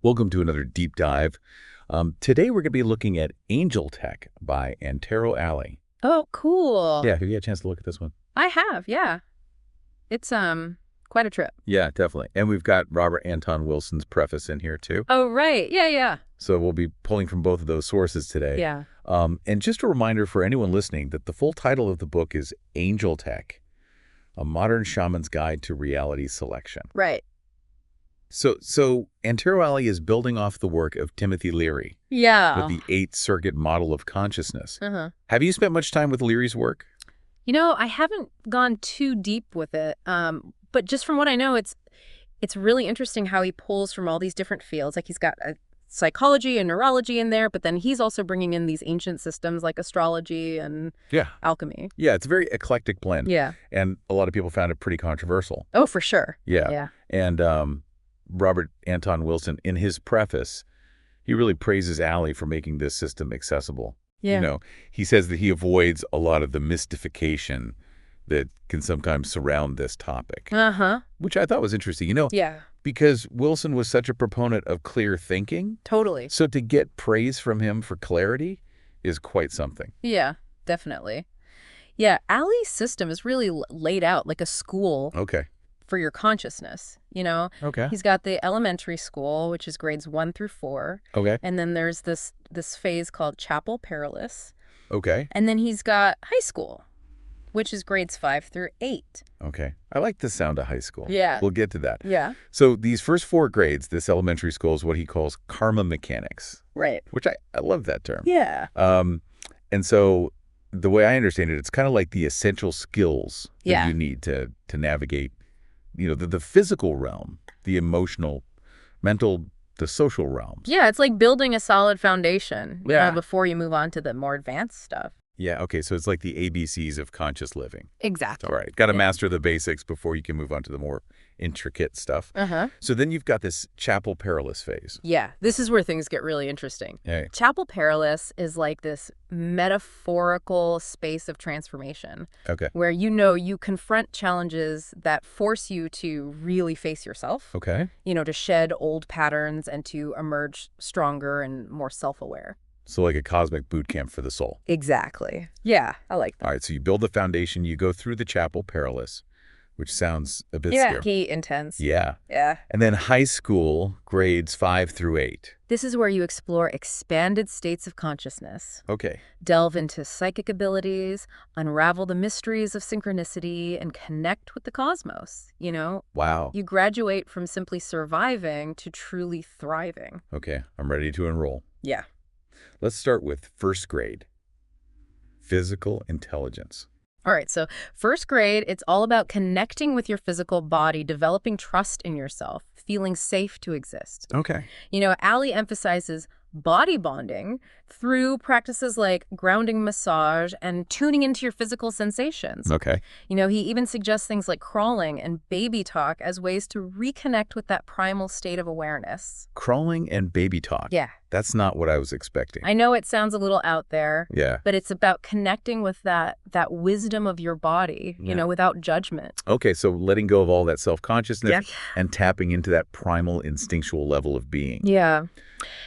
Welcome to another deep dive. Today we're going to be looking at Angel Tech by Antero Alli. Oh, cool. Yeah, have you had a chance to look at this one? I have, yeah. It's quite a trip. Yeah, definitely. And we've got Robert Anton Wilson's preface in here too. Oh, right. Yeah. So we'll be pulling from both of those sources today. Yeah. And just a reminder for anyone listening that the full title of the book is Angel Tech, A Modern Shaman's Guide to Reality Selection. Right. So Antero Alli is building off the work of Timothy Leary. Yeah. With the 8th Circuit model of consciousness. Uh-huh. Have you spent much time with Leary's work? You know, I haven't gone too deep with it, but just from what I know, it's really interesting how he pulls from all these different fields. Like he's got psychology and neurology in there, but then he's also bringing in these ancient systems like astrology and alchemy. Yeah, it's a very eclectic blend. Yeah. And a lot of people found it pretty controversial. Oh, for sure. Yeah. And Robert Anton Wilson, in his preface, he really praises Alli for making this system accessible. Yeah. You know, he says that he avoids a lot of the mystification that can sometimes surround this topic. Uh-huh. Which I thought was interesting. You know, yeah. Because Wilson was such a proponent of clear thinking. Totally. So to get praise from him for clarity is quite something. Yeah, definitely. Yeah, Alli's system is really laid out like a school. Okay. For your consciousness, you know? Okay. He's got the elementary school, which is grades 1 through 4. Okay. And then there's this phase called Chapel Perilous. Okay. And then he's got high school, which is grades 5 through 8. Okay. I like the sound of high school. Yeah. We'll get to that. Yeah. So these first 4 grades, this elementary school is what he calls karma mechanics. Right. Which I love that term. Yeah. And so the way I understand it, it's kind of like the essential skills that you need to navigate, you know, the physical realm, the emotional, mental, the social realms. Yeah, it's like building a solid foundation before you move on to the more advanced stuff. Yeah, okay, so it's like the ABCs of conscious living. Exactly. All right, got to master the basics before you can move on to the more intricate stuff. Uh-huh. So then you've got this Chapel Perilous phase. Yeah, this is where things get really interesting. Hey. Chapel Perilous is like this metaphorical space of transformation. Okay. Where you confront challenges that force you to really face yourself. Okay. You know, to shed old patterns and to emerge stronger and more self-aware. So like a cosmic boot camp for the soul. Exactly. Yeah, I like that. All right, so you build the foundation, you go through the Chapel Perilous, which sounds a bit scary. Yeah, intense. Yeah. Yeah. And then high school, grades 5 through 8. This is where you explore expanded states of consciousness. Okay. Delve into psychic abilities, unravel the mysteries of synchronicity, and connect with the cosmos, you know? Wow. You graduate from simply surviving to truly thriving. Okay, I'm ready to enroll. Yeah. Let's start with first grade, physical intelligence. All right, so first grade, it's all about connecting with your physical body, developing trust in yourself, feeling safe to exist. Okay. You know, Alli emphasizes body bonding through practices like grounding massage and tuning into your physical sensations. Okay. You know, he even suggests things like crawling and baby talk as ways to reconnect with that primal state of awareness. Crawling and baby talk. Yeah. That's not what I was expecting. I know it sounds a little out there. Yeah. But it's about connecting with that wisdom of your body, you know, without judgment. Okay, so letting go of all that self-consciousness and tapping into that primal instinctual level of being. Yeah.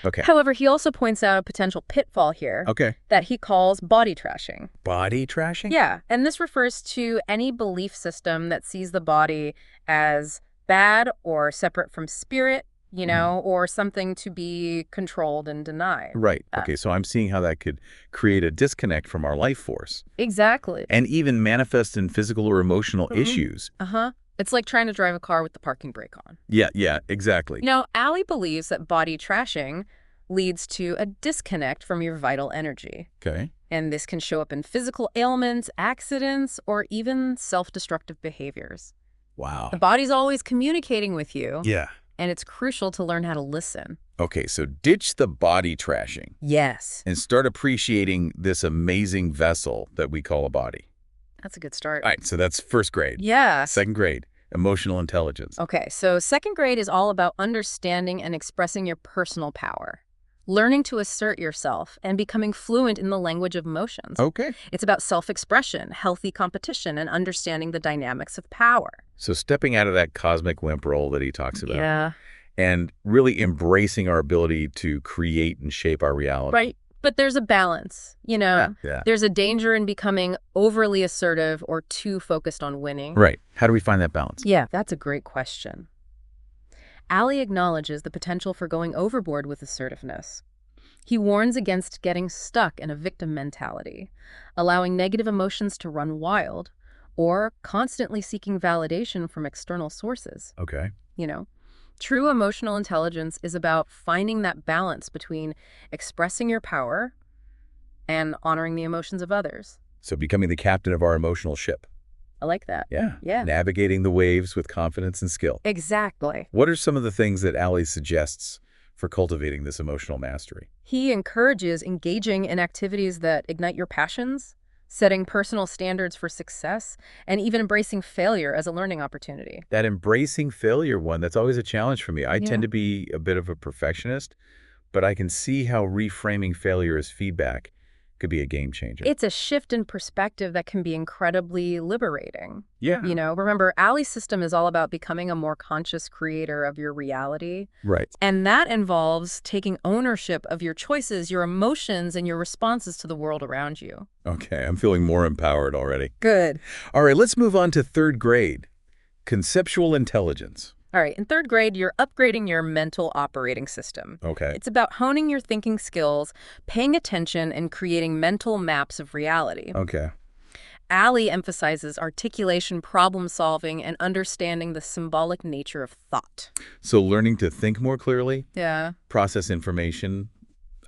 Okay. However, he also points out a potential pitfall here that he calls body trashing. Body trashing? Yeah, and this refers to any belief system that sees the body as bad or separate from spirit, you know, or something to be controlled and denied. Right. Okay, so I'm seeing how that could create a disconnect from our life force. Exactly. And even manifest in physical or emotional issues. Uh-huh. It's like trying to drive a car with the parking brake on. Yeah, exactly. Now, Alli believes that body trashing leads to a disconnect from your vital energy. Okay. And this can show up in physical ailments, accidents, or even self-destructive behaviors. Wow. The body's always communicating with you. Yeah. And it's crucial to learn how to listen. Okay, so ditch the body trashing. Yes. And start appreciating this amazing vessel that we call a body. That's a good start. All right, so that's first grade. Yeah. Second grade, emotional intelligence. Okay, so second grade is all about understanding and expressing your personal power. Learning to assert yourself and becoming fluent in the language of emotions. Okay. It's about self-expression, healthy competition, and understanding the dynamics of power. So stepping out of that cosmic wimp role that he talks about. Yeah. and really embracing our ability to create and shape our reality. Right. But there's a balance, Yeah. There's a danger in becoming overly assertive or too focused on winning. Right. How do we find that balance? Yeah, that's a great question. Alli acknowledges the potential for going overboard with assertiveness. He warns against getting stuck in a victim mentality, allowing negative emotions to run wild, or constantly seeking validation from external sources. Okay. True emotional intelligence is about finding that balance between expressing your power and honoring the emotions of others. So becoming the captain of our emotional ship. I like that. Yeah. Yeah. Navigating the waves with confidence and skill. Exactly. What are some of the things that Alli suggests for cultivating this emotional mastery? He encourages engaging in activities that ignite your passions, setting personal standards for success, and even embracing failure as a learning opportunity. That embracing failure one, that's always a challenge for me. I tend to be a bit of a perfectionist, but I can see how reframing failure as feedback could be a game changer. It's a shift in perspective that can be incredibly liberating. Yeah. Remember, Alli's system is all about becoming a more conscious creator of your reality. Right. And that involves taking ownership of your choices, your emotions, and your responses to the world around you. Okay, I'm feeling more empowered already. Good. All right, let's move on to third grade. Conceptual intelligence. All right, in third grade, you're upgrading your mental operating system. Okay. It's about honing your thinking skills, paying attention, and creating mental maps of reality. Okay. Alli emphasizes articulation, problem solving, and understanding the symbolic nature of thought. So learning to think more clearly, Yeah. process information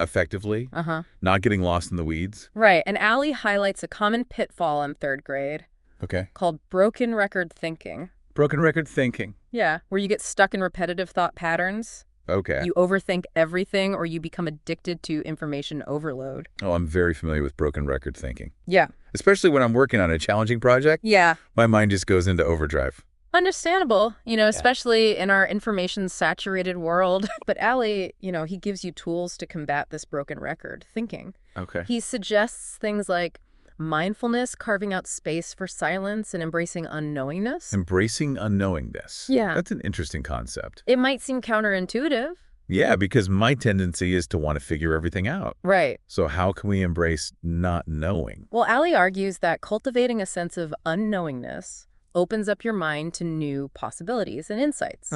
effectively, Uh-huh. not getting lost in the weeds. Right, and Alli highlights a common pitfall in third grade Okay. called broken record thinking. Broken record thinking. Yeah, where you get stuck in repetitive thought patterns. Okay. You overthink everything, or you become addicted to information overload. Oh, I'm very familiar with broken record thinking. Yeah. Especially when I'm working on a challenging project, Yeah. my mind just goes into overdrive. Understandable, especially in our information-saturated world. But Alli, he gives you tools to combat this broken record thinking. Okay. He suggests things like mindfulness, carving out space for silence, and embracing unknowingness. Embracing unknowingness. Yeah. That's an interesting concept. It might seem counterintuitive. Yeah, because my tendency is to want to figure everything out. Right. So how can we embrace not knowing? Well, Alli argues that cultivating a sense of unknowingness opens up your mind to new possibilities and insights.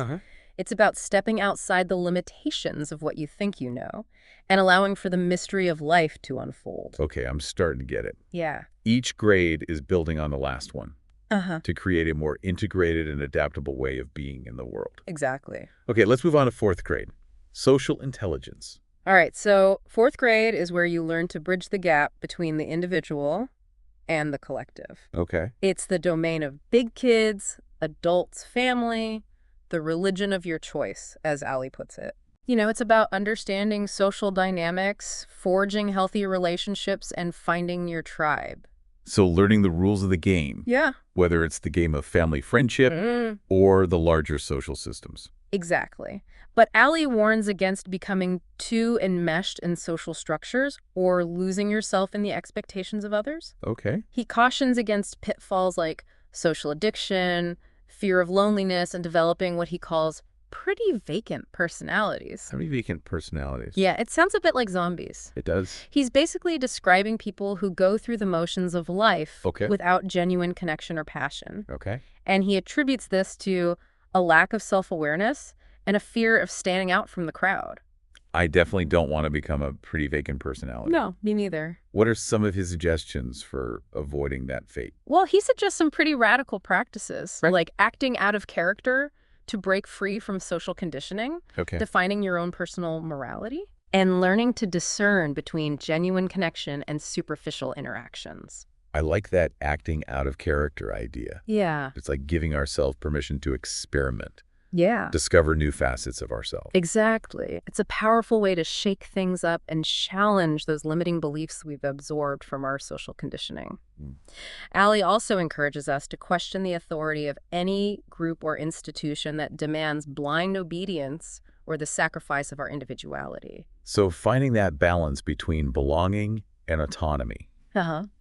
It's about stepping outside the limitations of what you think you know and allowing for the mystery of life to unfold. Okay, I'm starting to get it. Yeah. Each grade is building on the last one Uh-huh. to create a more integrated and adaptable way of being in the world. Exactly. Okay, let's move on to fourth grade. Social intelligence. All right, so fourth grade is where you learn to bridge the gap between the individual and the collective. Okay. It's the domain of big kids, adults, family, the religion of your choice, as Alli puts it. It's about understanding social dynamics, forging healthy relationships, and finding your tribe. So learning the rules of the game, Yeah. whether it's the game of family friendship or the larger social systems. Exactly. But Alli warns against becoming too enmeshed in social structures or losing yourself in the expectations of others. Okay. He cautions against pitfalls like social addiction, fear of loneliness, and developing what he calls pretty vacant personalities. How many vacant personalities? Yeah, it sounds a bit like zombies. It does. He's basically describing people who go through the motions of life without genuine connection or passion. Okay. And he attributes this to a lack of self-awareness and a fear of standing out from the crowd. I definitely don't want to become a pretty vacant personality. No, me neither. What are some of his suggestions for avoiding that fate? Well, he suggests some pretty radical practices, like acting out of character to break free from social conditioning, defining your own personal morality, and learning to discern between genuine connection and superficial interactions. I like that acting out of character idea. Yeah. It's like giving ourselves permission to experiment. Yeah. Discover new facets of ourselves. Exactly. It's a powerful way to shake things up and challenge those limiting beliefs we've absorbed from our social conditioning. Alli also encourages us to question the authority of any group or institution that demands blind obedience or the sacrifice of our individuality. So finding that balance between belonging and autonomy,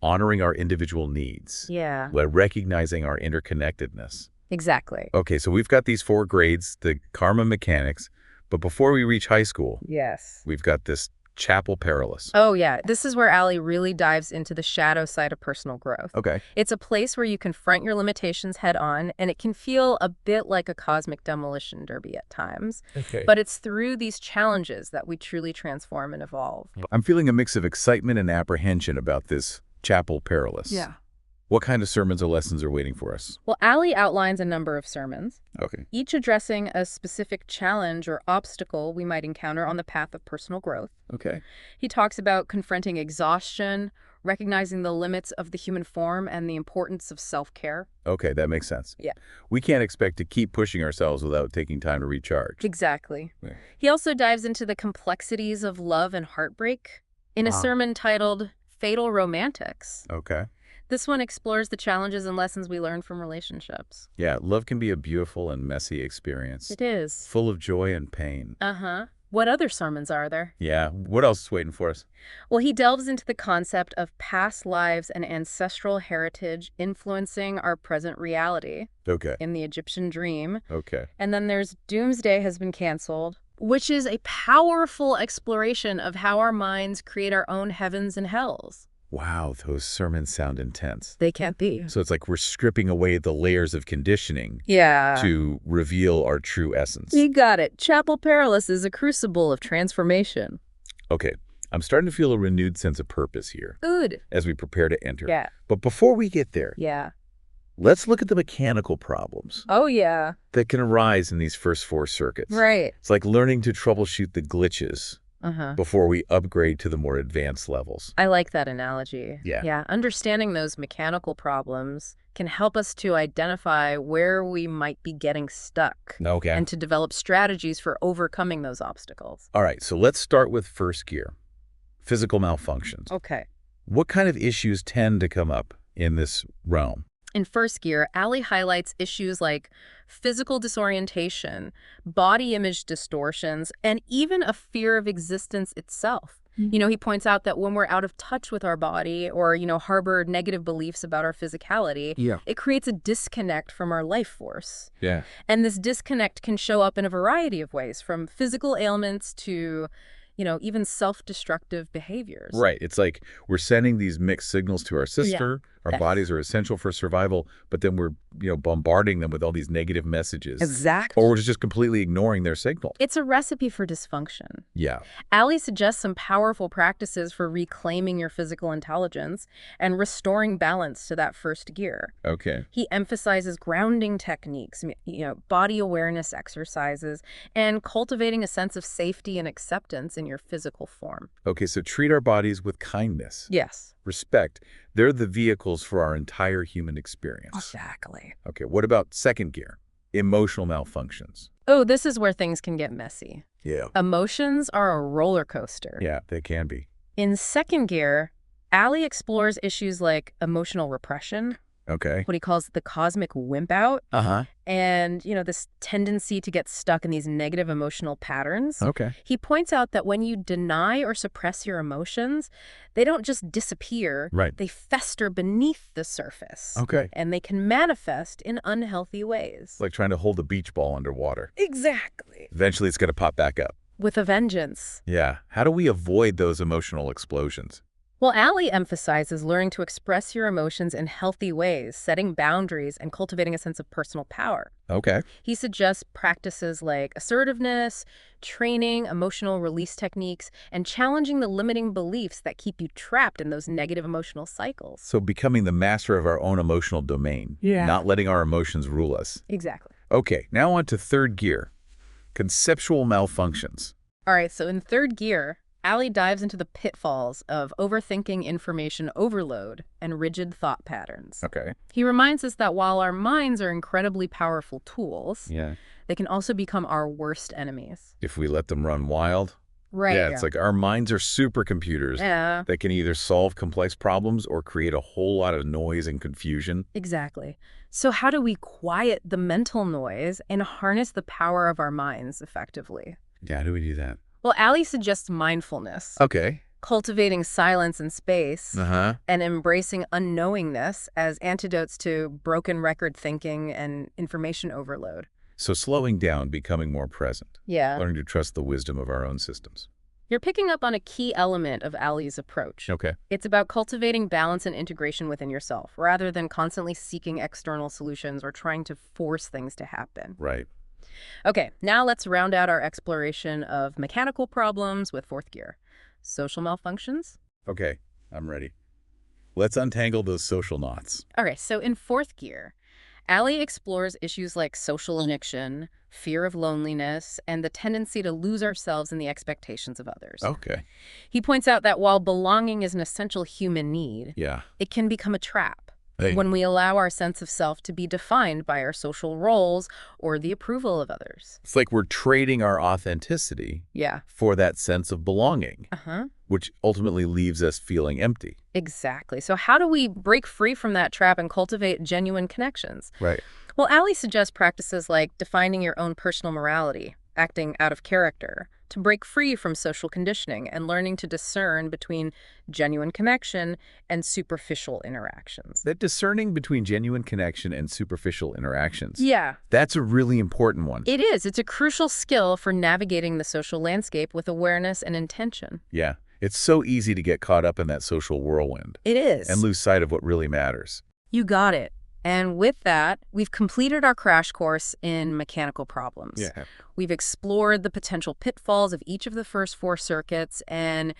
honoring our individual needs, while recognizing our interconnectedness. Exactly. Okay, so we've got these 4 grades, the karma mechanics, But before we reach high school, Yes. we've got this chapel perilous. Oh, yeah. This is where Alli really dives into the shadow side of personal growth. Okay. It's a place where you confront your limitations head on, and it can feel a bit like a cosmic demolition derby at times. Okay. But it's through these challenges that we truly transform and evolve. I'm feeling a mix of excitement and apprehension about this chapel perilous. Yeah. What kind of sermons or lessons are waiting for us? Well, Alli outlines a number of sermons, Okay. each addressing a specific challenge or obstacle we might encounter on the path of personal growth. Okay. He talks about confronting exhaustion, recognizing the limits of the human form, and the importance of self-care. Okay, that makes sense. Yeah. We can't expect to keep pushing ourselves without taking time to recharge. Exactly. Yeah. He also dives into the complexities of love and heartbreak in a sermon titled Fatal Romantics. Okay. This one explores the challenges and lessons we learn from relationships. Yeah, love can be a beautiful and messy experience. It is. Full of joy and pain. Uh-huh. What other sermons are there? Yeah, what else is waiting for us? Well, he delves into the concept of past lives and ancestral heritage influencing our present reality Okay. in the Egyptian dream. Okay. And then there's Doomsday Has Been Canceled, which is a powerful exploration of how our minds create our own heavens and hells. Wow, those sermons sound intense. They can't be. So it's like we're stripping away the layers of conditioning Yeah. to reveal our true essence. You got it. Chapel Perilous is a crucible of transformation. Okay, I'm starting to feel a renewed sense of purpose here Good. as we prepare to enter. Yeah. But before we get there, Yeah. let's look at the mechanical problems Oh, yeah. that can arise in these first 4 circuits. Right. It's like learning to troubleshoot the glitches Uh-huh. before we upgrade to the more advanced levels. I like that analogy. Yeah. Yeah. Understanding those mechanical problems can help us to identify where we might be getting stuck Okay. and to develop strategies for overcoming those obstacles. All right, so let's start with first gear, physical malfunctions. Okay. What kind of issues tend to come up in this realm? In first gear, Alli highlights issues like physical disorientation, body image distortions, and even a fear of existence itself. You know, he points out that when we're out of touch with our body or, harbor negative beliefs about our physicality, it creates a disconnect from our life force. Yeah. And this disconnect can show up in a variety of ways, from physical ailments to, even self-destructive behaviors. Right. It's like we're sending these mixed signals to our sister. Our Yes. bodies are essential for survival, but then we're, bombarding them with all these negative messages. Exactly. Or we're just completely ignoring their signal. It's a recipe for dysfunction. Yeah. Alli suggests some powerful practices for reclaiming your physical intelligence and restoring balance to that first gear. Okay. He emphasizes grounding techniques, body awareness exercises, and cultivating a sense of safety and acceptance in your physical form. Okay, so treat our bodies with kindness. Yes. Respect. They're the vehicles for our entire human experience. Exactly. Okay, what about second gear? Emotional malfunctions. Oh, this is where things can get messy. Yeah. Emotions are a roller coaster. Yeah, they can be. In second gear, Alli explores issues like emotional repression, Okay. what he calls the cosmic wimp out, Uh-huh. and, this tendency to get stuck in these negative emotional patterns. Okay. He points out that when you deny or suppress your emotions, they don't just disappear. Right. They fester beneath the surface. Okay. And they can manifest in unhealthy ways. It's like trying to hold a beach ball underwater. Exactly. Eventually, it's going to pop back up. With a vengeance. Yeah. How do we avoid those emotional explosions? Well, Alli emphasizes learning to express your emotions in healthy ways, setting boundaries, and cultivating a sense of personal power. Okay. He suggests practices like assertiveness, training, emotional release techniques, and challenging the limiting beliefs that keep you trapped in those negative emotional cycles. So becoming the master of our own emotional domain. Yeah. Not letting our emotions rule us. Exactly. Okay, now on to third gear. Conceptual malfunctions. All right, so in third gear, Alli dives into the pitfalls of overthinking information overload and rigid thought patterns. Okay. He reminds us that while our minds are incredibly powerful tools, Yeah. they can also become our worst enemies. If we let them run wild. Right. Yeah, it's like our minds are supercomputers Yeah, that can either solve complex problems or create a whole lot of noise and confusion. exactly. So how do we quiet the mental noise and harness the power of our minds effectively? Yeah, how do we do that? Well, Alli suggests mindfulness, Okay. cultivating silence and space, Uh-huh. and embracing unknowingness as antidotes to broken record thinking and information overload. So slowing down, becoming more present, Yeah. learning to trust the wisdom of our own systems. You're picking up on a key element of Alli's approach. Okay. It's about cultivating balance and integration within yourself, rather than constantly seeking external solutions or trying to force things to happen. Right. Okay, now let's round out our exploration of mechanical problems with fourth gear. Social malfunctions? Okay, I'm ready. Let's untangle those social knots. All right, so in fourth gear, Alli explores issues like social addiction, fear of loneliness, and the tendency to lose ourselves in the expectations of others. Okay. He points out that while belonging is an essential human need, Yeah. it can become a trap Hey. when we allow our sense of self to be defined by our social roles or the approval of others. It's like we're trading our authenticity Yeah. for that sense of belonging, Uh-huh. which ultimately leaves us feeling empty. Exactly. So how do we break free from that trap and cultivate genuine connections? Right. Well, Alli suggests practices like defining your own personal morality, acting out of character, to break free from social conditioning and learning to discern between genuine connection and superficial interactions. That discerning between genuine connection and superficial interactions. Yeah. That's a really important one. It is. It's a crucial skill for navigating the social landscape with awareness and intention. Yeah. It's so easy to get caught up in that social whirlwind It is. and lose sight of what really matters. You got it. And with that, we've completed our crash course in mechanical problems. Yeah. We've explored the potential pitfalls of each of the first four circuits and,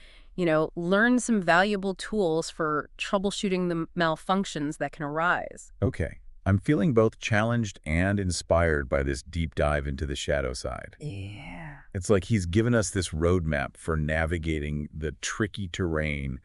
learned some valuable tools for troubleshooting the malfunctions that can arise. Okay. I'm feeling both challenged and inspired by this deep dive into the shadow side. Yeah. It's like he's given us this roadmap for navigating the tricky terrain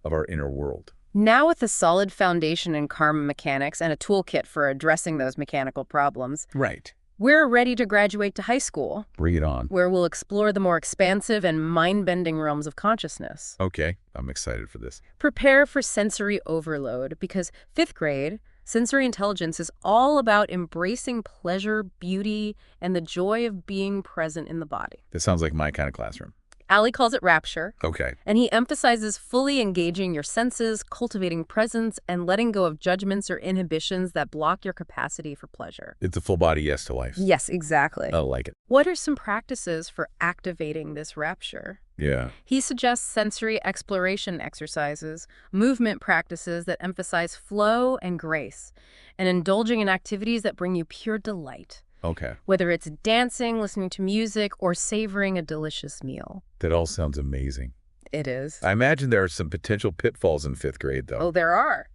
of our inner world. Now with a solid foundation in karma mechanics and a toolkit for addressing those mechanical problems, Right. we're ready to graduate to high school, Bring it on. where we'll explore the more expansive and mind-bending realms of consciousness. Okay. I'm excited for this. Prepare for sensory overload, because fifth grade, sensory intelligence is all about embracing pleasure, beauty, and the joy of being present in the body. This sounds like my kind of classroom. Alli calls it rapture, Okay. and he emphasizes fully engaging your senses, cultivating presence, and letting go of judgments or inhibitions that block your capacity for pleasure. It's a full body yes to life. Yes, exactly. I like it. What are some practices for activating this rapture? Yeah. He suggests sensory exploration exercises, movement practices that emphasize flow and grace, and indulging in activities that bring you pure delight. Okay. Whether it's dancing, listening to music, or savoring a delicious meal. That all sounds amazing. It is. I imagine there are some potential pitfalls in fifth grade, though. Oh, there are.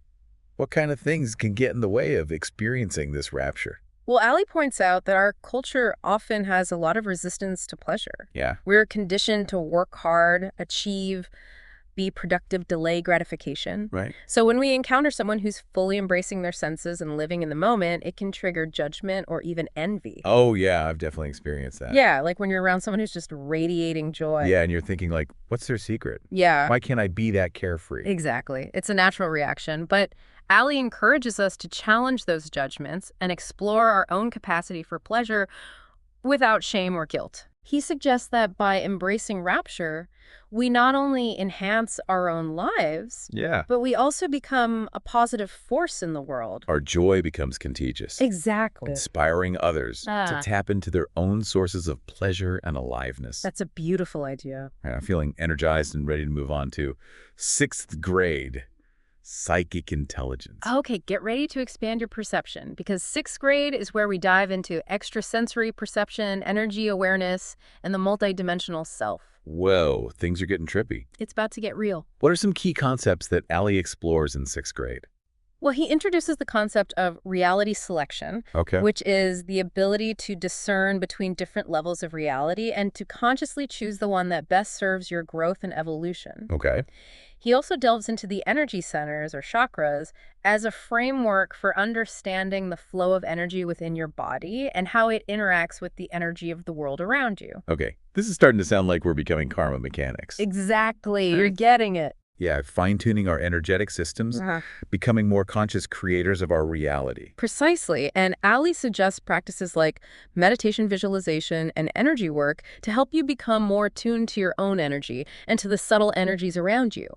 What kind of things can get in the way of experiencing this rapture? Well, Alli points out that our culture often has a lot of resistance to pleasure. Yeah. We're conditioned to work hard, achieve, be productive, delay gratification. Right. So when we encounter someone who's fully embracing their senses and living in the moment, it can trigger judgment or even envy. Oh, yeah. I've definitely experienced that. Yeah, like when you're around someone who's just radiating joy. Yeah, and you're thinking, like, what's their secret? Yeah. Why can't I be that carefree? Exactly. It's a natural reaction. But Alli encourages us to challenge those judgments and explore our own capacity for pleasure without shame or guilt. He suggests that by embracing rapture, we not only enhance our own lives, Yeah. but we also become a positive force in the world. Our joy becomes contagious, Exactly. inspiring others to tap into their own sources of pleasure and aliveness. That's a beautiful idea. Right, I'm feeling energized and ready to move on to sixth grade. Psychic intelligence. Okay, get ready to expand your perception, because sixth grade is where we dive into extrasensory perception, energy awareness, and the multidimensional self. Whoa, things are getting trippy. It's about to get real. What are some key concepts that Alli explores in sixth grade? Well, he introduces the concept of reality selection, Okay. which is the ability to discern between different levels of reality and to consciously choose the one that best serves your growth and evolution. Okay. He also delves into the energy centers, or chakras, as a framework for understanding the flow of energy within your body and how it interacts with the energy of the world around you. Okay. This is starting to sound like we're becoming karma mechanics. Exactly. You're getting it. Yeah, fine-tuning our energetic systems, becoming more conscious creators of our reality. Precisely. And Alli suggests practices like meditation, visualization, and energy work to help you become more attuned to your own energy and to the subtle energies around you.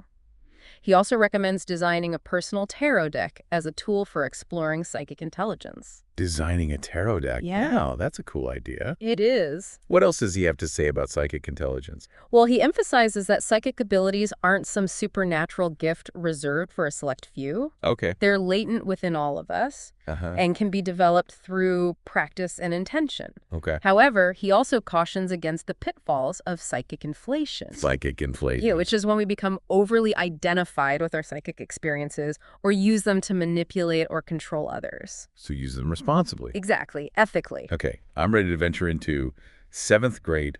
He also recommends designing a personal tarot deck as a tool for exploring psychic intelligence. Designing a tarot deck. Yeah. Wow, that's a cool idea. It is. What else does he have to say about psychic intelligence? Well, he emphasizes that psychic abilities aren't some supernatural gift reserved for a select few. Okay. They're latent within all of us and can be developed through practice and intention. Okay. However, he also cautions against the pitfalls of psychic inflation. Psychic inflation. Yeah, which is when we become overly identified with our psychic experiences or use them to manipulate or control others. So use them responsibly. Exactly. Ethically. Okay. I'm ready to venture into 7th grade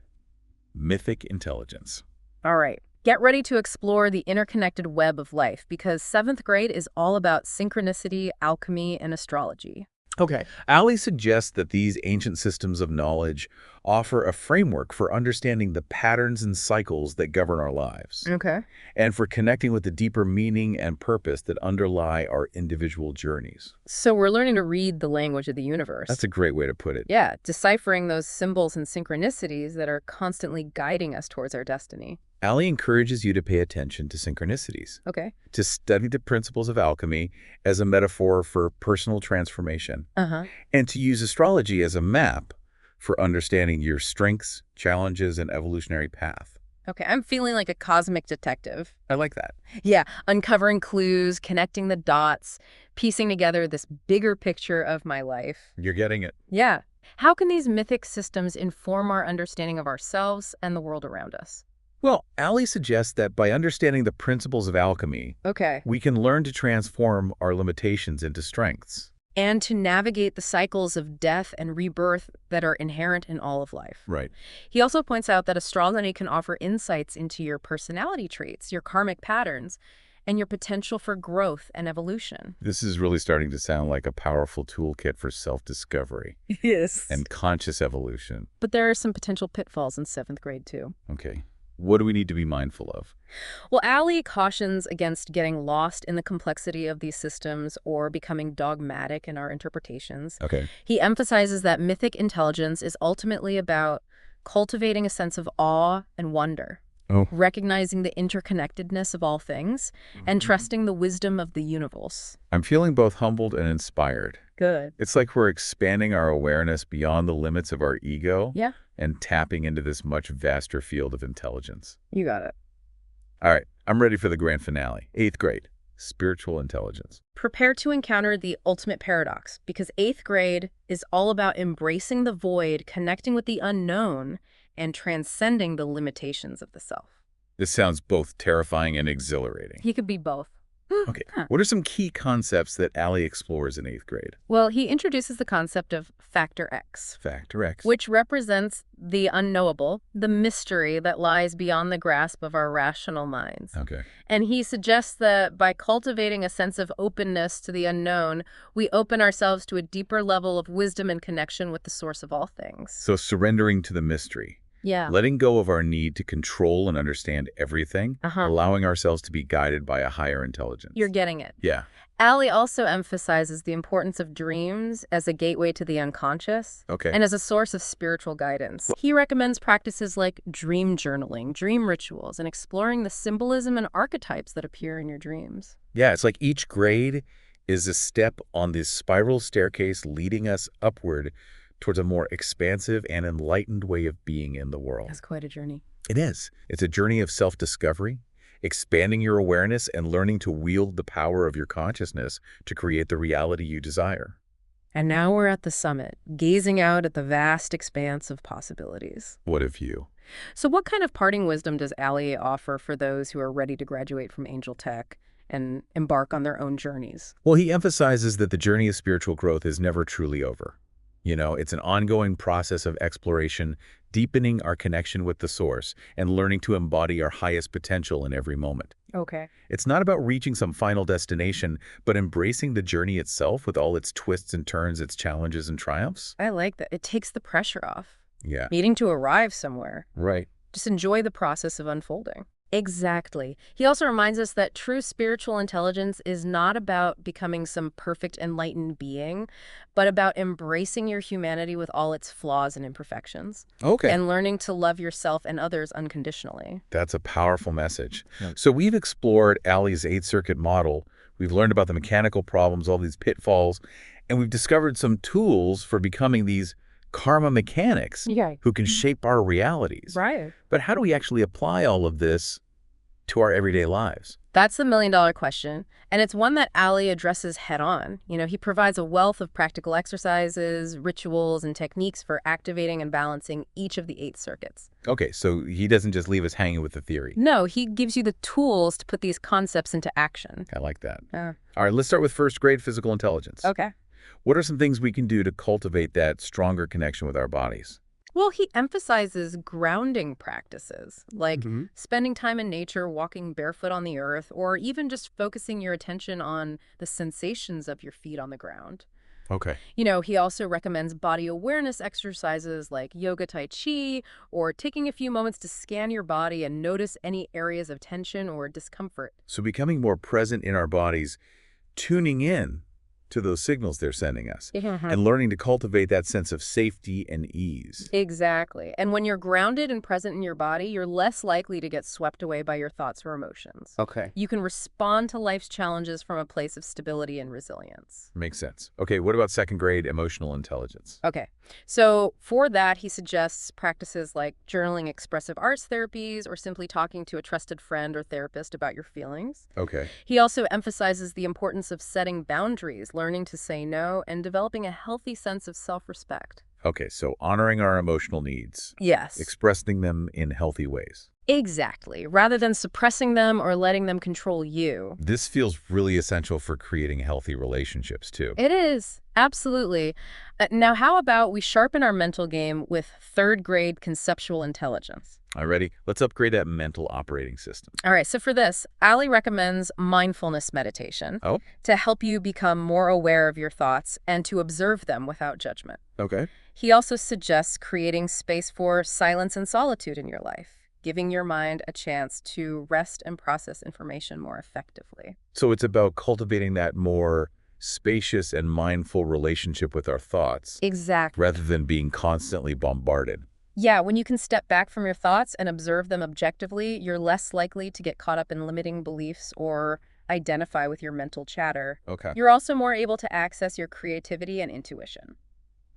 mythic intelligence. All right. Get ready to explore the interconnected web of life because 7th grade is all about synchronicity, alchemy, and astrology. Okay. Alli suggests that these ancient systems of knowledge offer a framework for understanding the patterns and cycles that govern our lives, Okay. and for connecting with the deeper meaning and purpose that underlie our individual journeys. So we're learning to read the language of the universe. That's a great way to put it. Yeah, deciphering those symbols and synchronicities that are constantly guiding us towards our destiny. Alli encourages you to pay attention to synchronicities, Okay. to study the principles of alchemy as a metaphor for personal transformation, and to use astrology as a map for understanding your strengths, challenges, and evolutionary path. Okay, I'm feeling like a cosmic detective. I like that. Yeah, uncovering clues, connecting the dots, piecing together this bigger picture of my life. You're getting it. Yeah. How can these mythic systems inform our understanding of ourselves and the world around us? Well, Alli suggests that by understanding the principles of alchemy, Okay. we can learn to transform our limitations into strengths. And to navigate the cycles of death and rebirth that are inherent in all of life. Right. He also points out that astrology can offer insights into your personality traits, your karmic patterns, and your potential for growth and evolution. This is really starting to sound like a powerful toolkit for self-discovery Yes. and conscious evolution. But there are some potential pitfalls in 7th grade, too. Okay. What do we need to be mindful of? Well, Alli cautions against getting lost in the complexity of these systems or becoming dogmatic in our interpretations. Okay. He emphasizes that mythic intelligence is ultimately about cultivating a sense of awe and wonder, recognizing the interconnectedness of all things, and trusting the wisdom of the universe. I'm feeling both humbled and inspired. Good. It's like we're expanding our awareness beyond the limits of our ego and tapping into this much vaster field of intelligence. You got it. All right, I'm ready for the grand finale. 8th grade, spiritual intelligence. Prepare to encounter the ultimate paradox, because 8th grade is all about embracing the void, connecting with the unknown, and transcending the limitations of the self. This sounds both terrifying and exhilarating. He could be both. Okay, what are some key concepts that Alli explores in 8th grade? Well, he introduces the concept of factor X. Factor X. Which represents the unknowable, the mystery that lies beyond the grasp of our rational minds. Okay. And he suggests that by cultivating a sense of openness to the unknown, we open ourselves to a deeper level of wisdom and connection with the source of all things. So surrendering to the mystery. Yeah. Letting go of our need to control and understand everything, allowing ourselves to be guided by a higher intelligence. You're getting it. Yeah. Alli also emphasizes the importance of dreams as a gateway to the unconscious and as a source of spiritual guidance. He recommends practices like dream journaling, dream rituals, and exploring the symbolism and archetypes that appear in your dreams. Yeah, it's like each grade is a step on this spiral staircase leading us upward towards a more expansive and enlightened way of being in the world. That's quite a journey. It is. It's a journey of self-discovery, expanding your awareness and learning to wield the power of your consciousness to create the reality you desire. And now we're at the summit, gazing out at the vast expanse of possibilities. What a view. So what kind of parting wisdom does Alli offer for those who are ready to graduate from Angel Tech and embark on their own journeys? Well, he emphasizes that the journey of spiritual growth is never truly over. You know, it's an ongoing process of exploration, deepening our connection with the source, and learning to embody our highest potential in every moment. Okay. It's not about reaching some final destination, but embracing the journey itself with all its twists and turns, its challenges and triumphs. I like that. It takes the pressure off. Yeah. Needing to arrive somewhere. Right. Just enjoy the process of unfolding. Exactly. He also reminds us that true spiritual intelligence is not about becoming some perfect enlightened being, but about embracing your humanity with all its flaws and imperfections. Okay. And learning to love yourself and others unconditionally. That's a powerful message. So we've explored Alli's 8th circuit model. We've learned about the mechanical problems, all these pitfalls, And we've discovered some tools for becoming these karma mechanics who can shape our realities. Right. But how do we actually apply all of this to our everyday lives? That's the million-dollar question, and it's one that Alli addresses head-on. He provides a wealth of practical exercises, rituals, and techniques for activating and balancing each of the 8 circuits. Okay, so he doesn't just leave us hanging with the theory. No, he gives you the tools to put these concepts into action. I like that. All right, let's start with first grade physical intelligence. Okay. What are some things we can do to cultivate that stronger connection with our bodies? Well, he emphasizes grounding practices, like spending time in nature, walking barefoot on the earth, or even just focusing your attention on the sensations of your feet on the ground. Okay. He also recommends body awareness exercises like yoga tai chi, or taking a few moments to scan your body and notice any areas of tension or discomfort. So becoming more present in our bodies, tuning in to those signals they're sending us, and learning to cultivate that sense of safety and ease. Exactly. And when you're grounded and present in your body, you're less likely to get swept away by your thoughts or emotions. Okay. You can respond to life's challenges from a place of stability and resilience. Makes sense. Okay, what about second grade emotional intelligence? Okay. So for that, he suggests practices like journaling, expressive arts therapies, or simply talking to a trusted friend or therapist about your feelings. Okay. He also emphasizes the importance of setting boundaries, learning to say no, and developing a healthy sense of self-respect. Okay, so honoring our emotional needs. Yes. Expressing them in healthy ways. Exactly, rather than suppressing them or letting them control you. This feels really essential for creating healthy relationships, too. It is, absolutely. Now, how about we sharpen our mental game with third grade conceptual intelligence? All right, ready? Let's upgrade that mental operating system. All right, so for this, Alli recommends mindfulness meditation to help you become more aware of your thoughts and to observe them without judgment. Okay. He also suggests creating space for silence and solitude in your life, giving your mind a chance to rest and process information more effectively. So it's about cultivating that more spacious and mindful relationship with our thoughts. Exactly. Rather than being constantly bombarded. Yeah, when you can step back from your thoughts and observe them objectively, you're less likely to get caught up in limiting beliefs or identify with your mental chatter. Okay. You're also more able to access your creativity and intuition.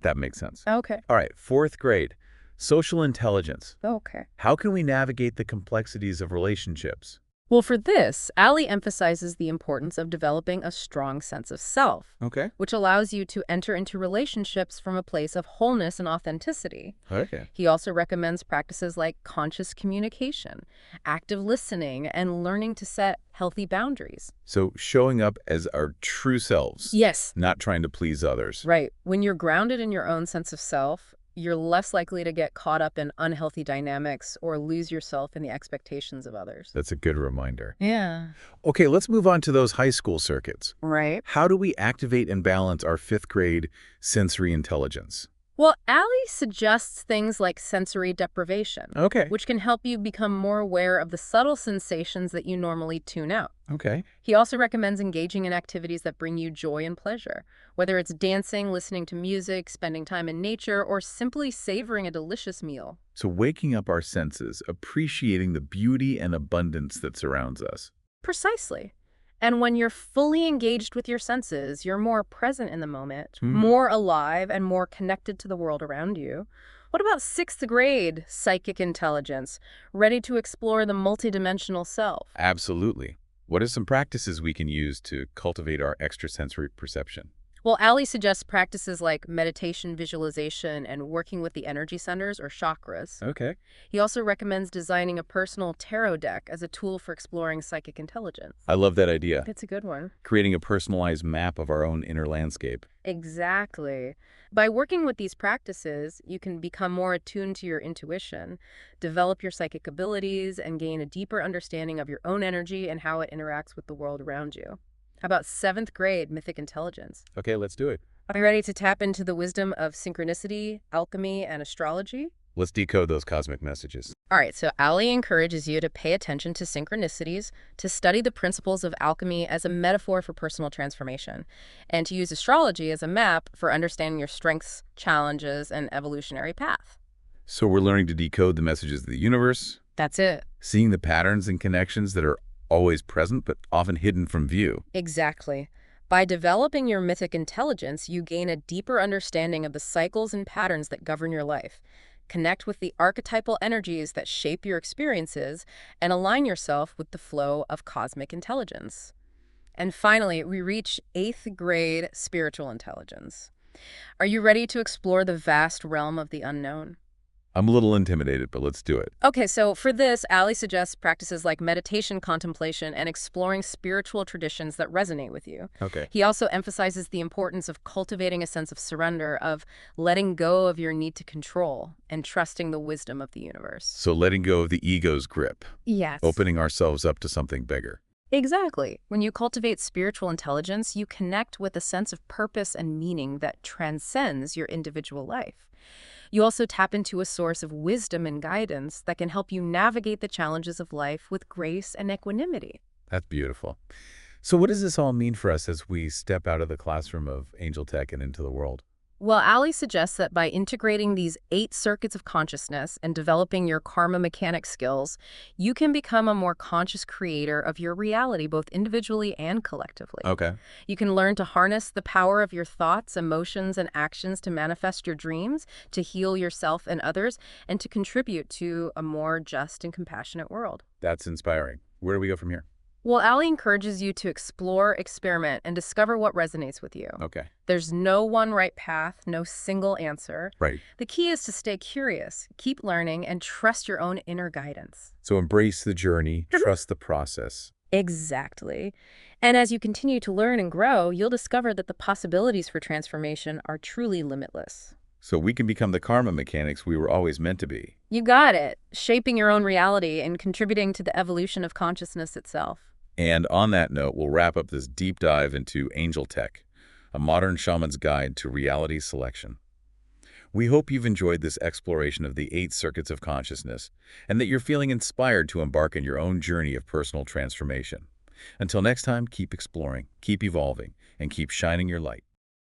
That makes sense. Okay. All right, fourth grade, social intelligence. Okay. How can we navigate the complexities of relationships? Well, for this, Alli emphasizes the importance of developing a strong sense of self, which allows you to enter into relationships from a place of wholeness and authenticity. Okay. He also recommends practices like conscious communication, active listening, and learning to set healthy boundaries. So showing up as our true selves. Yes. Not trying to please others. Right. When you're grounded in your own sense of self, you're less likely to get caught up in unhealthy dynamics or lose yourself in the expectations of others. That's a good reminder. Yeah. Okay, let's move on to those high school circuits. Right. How do we activate and balance our fifth grade sensory intelligence? Well, Alli suggests things like sensory deprivation, which can help you become more aware of the subtle sensations that you normally tune out. Okay. He also recommends engaging in activities that bring you joy and pleasure, whether it's dancing, listening to music, spending time in nature, or simply savoring a delicious meal. So waking up our senses, appreciating the beauty and abundance that surrounds us. Precisely. And when you're fully engaged with your senses, you're more present in the moment, more alive, and more connected to the world around you. What about sixth grade psychic intelligence, ready to explore the multidimensional self? Absolutely. What are some practices we can use to cultivate our extrasensory perception? Well, Alli suggests practices like meditation, visualization, and working with the energy centers or chakras. Okay. He also recommends designing a personal tarot deck as a tool for exploring psychic intelligence. I love that idea. It's a good one. Creating a personalized map of our own inner landscape. Exactly. By working with these practices, you can become more attuned to your intuition, develop your psychic abilities, and gain a deeper understanding of your own energy and how it interacts with the world around you. How about seventh grade mythic intelligence? Okay, let's do it. Are you ready to tap into the wisdom of synchronicity, alchemy, and astrology? Let's decode those cosmic messages. All right, so Alli encourages you to pay attention to synchronicities, to study the principles of alchemy as a metaphor for personal transformation, and to use astrology as a map for understanding your strengths, challenges, and evolutionary path. So we're learning to decode the messages of the universe. That's it. Seeing the patterns and connections that are always present but often hidden from view. Exactly. By developing your mythic intelligence, you gain a deeper understanding of the cycles and patterns that govern your life. Connect with the archetypal energies that shape your experiences, and align yourself with the flow of cosmic intelligence. And finally, we reach 8th grade spiritual intelligence. Are you ready to explore the vast realm of the unknown? I'm a little intimidated, but let's do it. Okay, so for this, Alli suggests practices like meditation, contemplation, and exploring spiritual traditions that resonate with you. Okay. He also emphasizes the importance of cultivating a sense of surrender, of letting go of your need to control, and trusting the wisdom of the universe. So letting go of the ego's grip. Yes. Opening ourselves up to something bigger. Exactly. When you cultivate spiritual intelligence, you connect with a sense of purpose and meaning that transcends your individual life. You also tap into a source of wisdom and guidance that can help you navigate the challenges of life with grace and equanimity. That's beautiful. So what does this all mean for us as we step out of the classroom of angel tech and into the world? Well, Alli suggests that by integrating these 8 circuits of consciousness and developing your karma mechanic skills, you can become a more conscious creator of your reality, both individually and collectively. Okay. You can learn to harness the power of your thoughts, emotions, and actions to manifest your dreams, to heal yourself and others, and to contribute to a more just and compassionate world. That's inspiring. Where do we go from here? Well, Alli encourages you to explore, experiment, and discover what resonates with you. Okay. There's no one right path, no single answer. Right. The key is to stay curious, keep learning, and trust your own inner guidance. So embrace the journey, trust the process. Exactly. And as you continue to learn and grow, you'll discover that the possibilities for transformation are truly limitless. So we can become the karma mechanics we were always meant to be. You got it. Shaping your own reality and contributing to the evolution of consciousness itself. And on that note, we'll wrap up this deep dive into angel tech, a modern shaman's guide to reality selection. We hope you've enjoyed this exploration of the 8 circuits of consciousness, and that you're feeling inspired to embark on your own journey of personal transformation. Until next time, keep exploring, keep evolving, and keep shining your light.